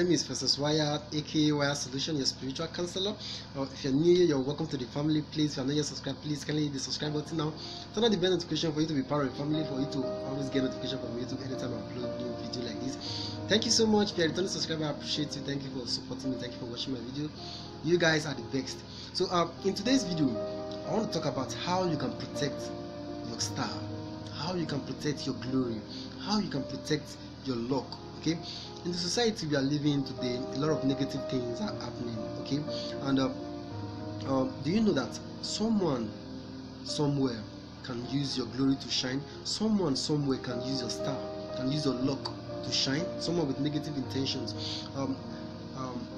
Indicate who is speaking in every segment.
Speaker 1: name is Professor Waya, aka Waya Solution, your spiritual counselor. If you're new here, you're welcome to the family. Please, if you're not yet subscribed, please kindly hit the subscribe button now. Turn on the bell notification for you to be part of the family, for you to always get notification from YouTube anytime I upload new video like this. Thank you so much. If you're a returning subscriber, I appreciate you. Thank you for supporting me. Thank you for watching my video. You guys are the best. So in today's video, I want to talk about how you can protect your star, how you can protect your glory, how you can protect your luck. Okay, in the society we are living today, a lot of negative things are happening. Okay, and do you know that someone somewhere can use your glory to shine? Someone somewhere can use your star, can use your luck to shine. Someone with negative intentions.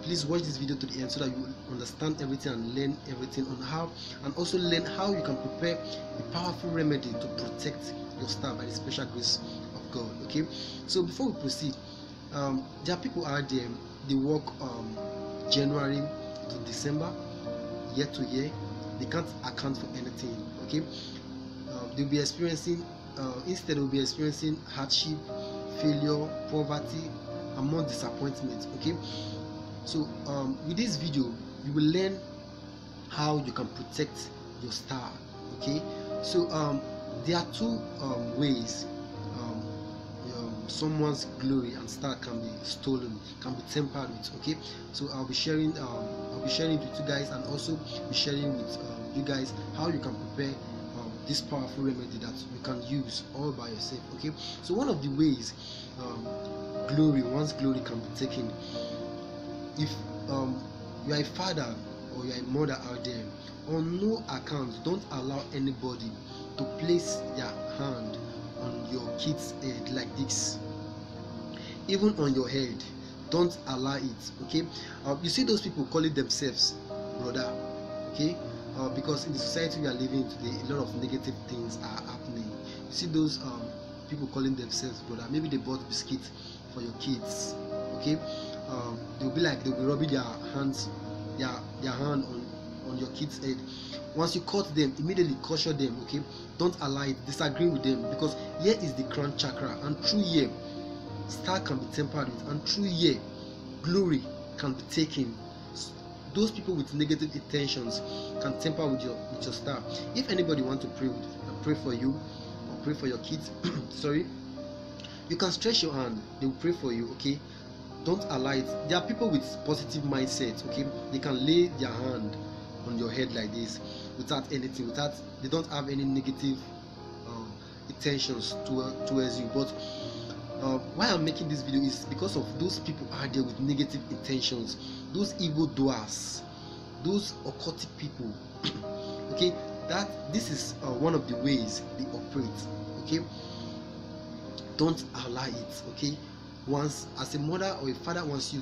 Speaker 1: Please watch this video to the end so that you understand everything and learn everything on how, and also learn how you can prepare a powerful remedy to protect your star by the special grace of God. Okay, so before we proceed, there are people out there, they work January to December, year to year, they can't account for anything. Okay, they'll be experiencing instead they'll be experiencing hardship, failure, poverty, and more disappointment. Okay, so with this video you will learn how you can protect your star. Okay, so there are two ways someone's glory and star can be stolen, can be tampered with. Okay, so I'll be sharing it with you guys, and also be sharing with you guys how you can prepare this powerful remedy that you can use all by yourself. Okay, so one of the ways one's glory can be taken, if you are a father or you are a mother out there, on no account don't allow anybody to place their hand on your kid's head like this, even on your head. Don't allow it. Okay, you see those people calling themselves brother. Okay, because in the society we are living today, a lot of negative things are happening. You see those people calling themselves brother. Maybe they bought biscuits for your kids. Okay, they'll be rubbing their hand on your kid's head. Once you cut them, immediately caution them. Okay, don't allow it, disagree with them, because here is the crown chakra, and through here star can be tampered with, and through here glory can be taken. Those people with negative intentions can tamper with your star. If anybody want to pray for you or pray for your kids sorry, you can stretch your hand, they will pray for you. Okay, don't allow it. There are people with positive mindset. Okay, they can lay their hand on your head like this without anything, they don't have any negative intentions towards you. But why I'm making this video is because of those people out there with negative intentions, those evil doers, those occultic people. Okay, that this is one of the ways they operate. Okay, don't allow it. Okay, once as a mother or a father, once you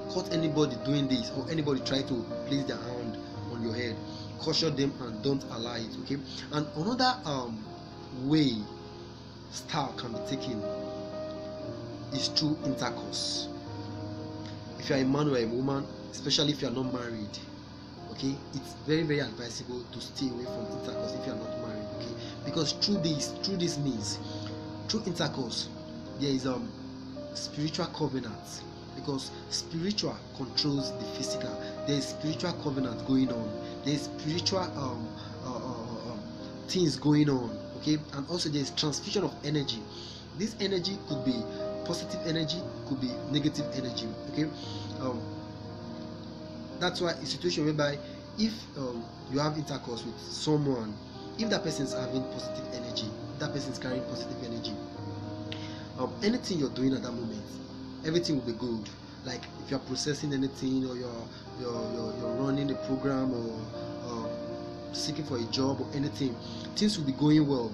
Speaker 1: caught anybody doing this, or anybody try to place their hand on your head, caution them and don't allow it. Okay, and another way star can be taken is through intercourse. If you are a man or a woman, especially if you are not married, okay, it's very, very advisable to stay away from intercourse if you are not married. Okay, because through this means, through intercourse, there is spiritual covenant, because spiritual controls the physical. There is spiritual covenant going on, there is spiritual things going on. Okay, and also there is transfusion of energy. This energy could be positive energy, could be negative energy. Okay, that's why a situation whereby if you have intercourse with someone, if that person is having positive energy, that person is carrying positive energy, anything you're doing at that moment, everything will be good. Like if you're processing anything, or you're running a program, or seeking for a job or anything, things will be going well.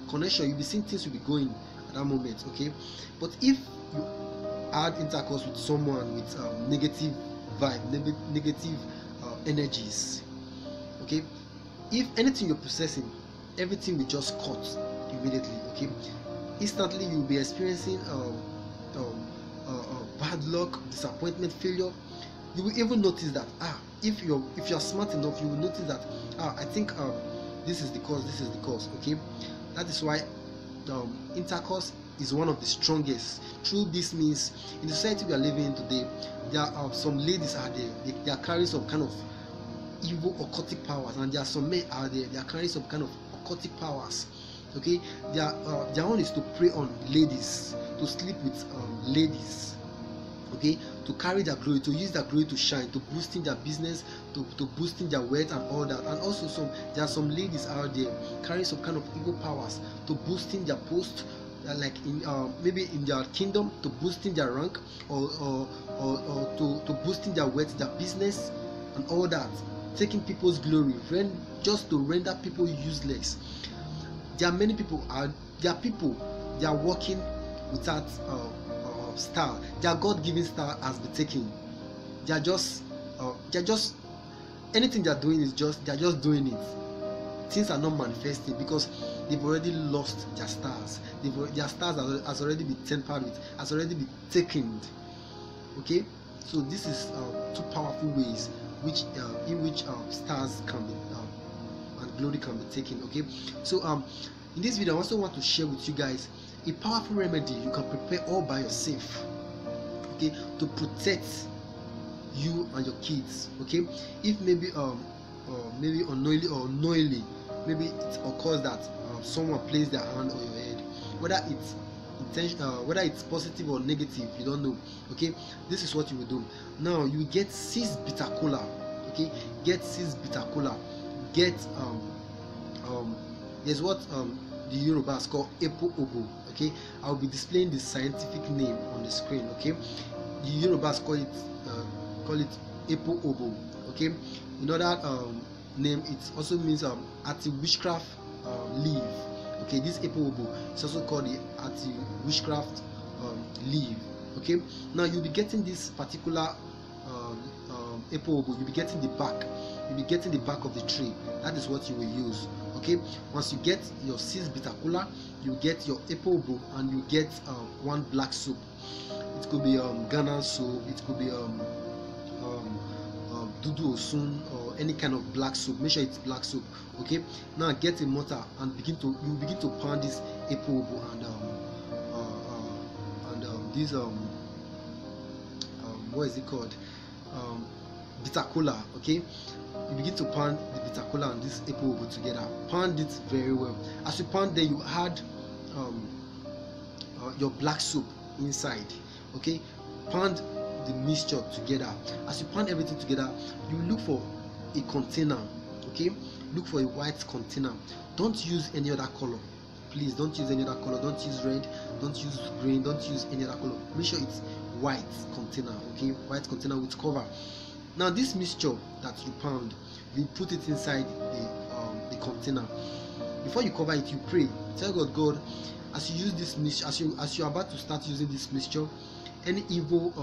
Speaker 1: Connection, you'll be seeing things will be going at that moment. Okay, but if you add intercourse with someone with negative vibe, negative energies, okay, if anything you're processing, everything will just cut immediately. Okay, instantly you'll be experiencing bad luck, disappointment, failure. You will even notice that if you're smart enough, you will notice that I think this is the cause. Okay, that is why intercourse is one of the strongest. Through this means, in the society we are living in today, there are some ladies out there, they are carrying some kind of evil occultic powers, and there are some men out there, they are carrying some kind of occultic powers. Okay, their own is to prey on ladies, to sleep with ladies, okay, to carry their glory, to use their glory to shine, to boosting their business, to boosting their wealth and all that. And also there are some ladies out there carrying some kind of evil powers to boosting their post, like in maybe in their kingdom, to boosting their rank, or to boosting their wealth, their business and all that, taking people's glory, just to render people useless. There are many people they are working without star. Their God-given star has been taken. They are just anything they are doing is just they are just doing it. Things are not manifesting because they've already lost their stars. Their stars has already been tampered with, has already been taken. Okay, so this is two powerful ways in which stars can be and glory can be taken. Okay, so in this video I also want to share with you guys a powerful remedy you can prepare all by yourself, okay, to protect you and your kids. Okay, if maybe maybe unknowingly or knowingly, maybe it occurs that someone placed their hand on your head, whether it's whether it's positive or negative, you don't know. Okay, this is what you will do. Now you get 6 Bittercola. Okay, get 6 Bittercola. Get there's what the Yorubas call Epo Obo. Okay, I'll be displaying the scientific name on the screen. Okay, the Yorubas call it Epo Obo. Okay, another name, it also means anti-witchcraft leaf. Okay, this Epo Obo is also called the anti-witchcraft leaf. Okay, now you'll be getting this particular Epo Obo, you'll be getting the bark. You'll be getting the bark of the tree. That is what you will use. Okay, once you get your 6 Bittercola, you get your Epo Obo, and you get 1 black soap. It could be Ghana soap, it could be Dudu Osun, or any kind of black soap. Make sure it's black soap. Okay, now get a mortar and begin to pound this Epo Obo and this what is it called, Bittercola. Okay, you begin to pound the Bittercola and this Epo Obo together. Pound it very well. As you pound, then you add your black soap inside. Okay, pound the mixture together. As you pound everything together, you look for a container. Okay, look for a white container. Don't use any other color. Please don't use any other color. Don't use red, don't use green, don't use any other color. Make sure it's white container. Okay, white container with cover. Now this mixture that you pound, you put it inside the container. Before you cover it, you pray. Tell God, as you use this mixture, as you're about to start using this mixture, any evil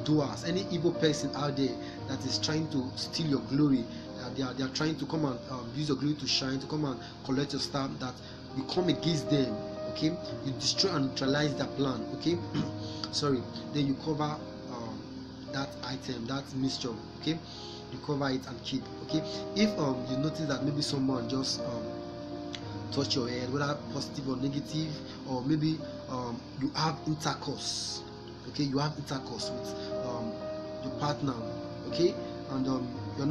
Speaker 1: doers, any evil person out there that is trying to steal your glory, they are trying to come and use your glory to shine, to come and collect your star, that you come against them. Okay, you destroy and neutralize their plan. Okay, sorry. Then you cover that item, that mixture. Okay, you cover it and keep. Okay, if you notice that maybe someone just touch your head, whether positive or negative, or maybe you have intercourse. Okay, you have intercourse with your partner. Okay, and you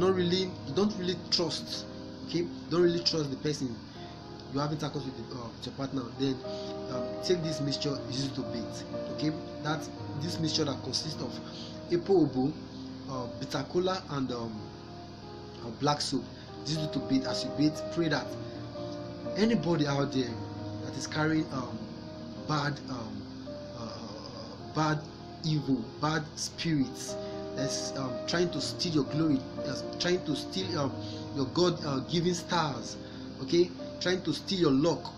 Speaker 1: don't really trust. Okay, don't really trust the person you have intercourse with your partner. Then take this mixture, use it to bathe. Okay, that's this mixture that consists of Epo Obo, Bittercola, and black soap. Use it to bathe. As you bathe, pray that anybody out there that is carrying bad evil, bad spirits, that's trying to steal your glory, that's trying to steal your God-given stars, okay, trying to steal your luck,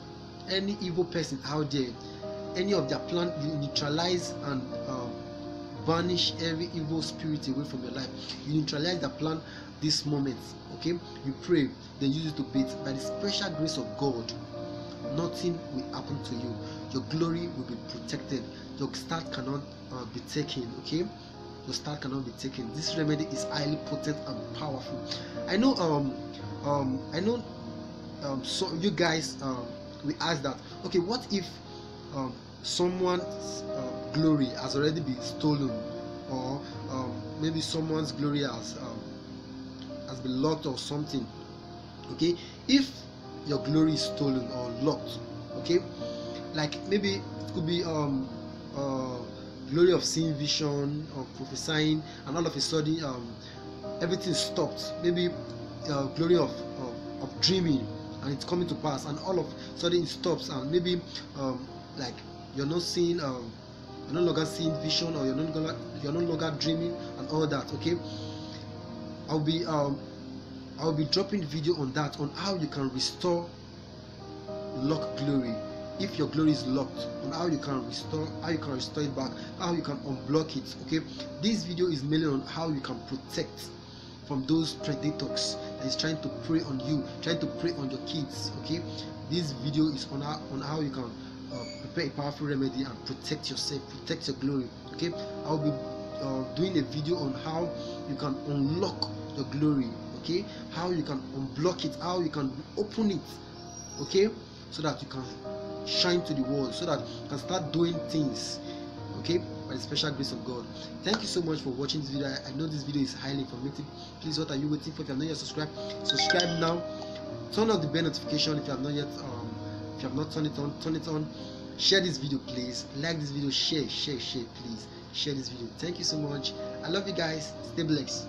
Speaker 1: any evil person out there, any of their plan, you neutralize and banish every evil spirit away from your life. You neutralize the plan this moment. Okay, you pray, then use it to bathe. By the special grace of God, nothing will happen to you. Your glory will be protected. Your start cannot be taken. Okay, your start cannot be taken. This remedy is highly potent and powerful. I know so you guys we ask that, okay, what if someone's glory has already been stolen, or maybe someone's glory has been locked or something. Okay, if your glory is stolen or locked, okay, like maybe it could be glory of seeing vision or prophesying, and all of a sudden everything stopped. Maybe glory of dreaming, and it's coming to pass, and all of a sudden it stops, and maybe like you're not seeing you're no longer seeing vision, or you're no longer dreaming and all that. Okay, I'll be dropping video on that, on how you can restore locked glory. If your glory is locked, on how you can restore it back, how you can unblock it. Okay, this video is mainly on how you can protect from those predators that is trying to prey on you, trying to prey on your kids. Okay, this video is on how you can prepare a powerful remedy and protect yourself, protect your glory. Okay, I'll be doing a video on how you can unlock your glory. Okay, how you can unblock it, how you can open it. Okay, so that you can shine to the world, so that you can start doing things, okay, by the special grace of God. Thank you so much for watching this video. I know this video is highly informative. Please, what are you waiting for? If you have not yet subscribed, subscribe now. Turn on the bell notification if you have not yet if you have not turned it on, turn it on. Share this video, please. Like this video, share, please. Share this video. Thank you so much. I love you guys. Stay blessed.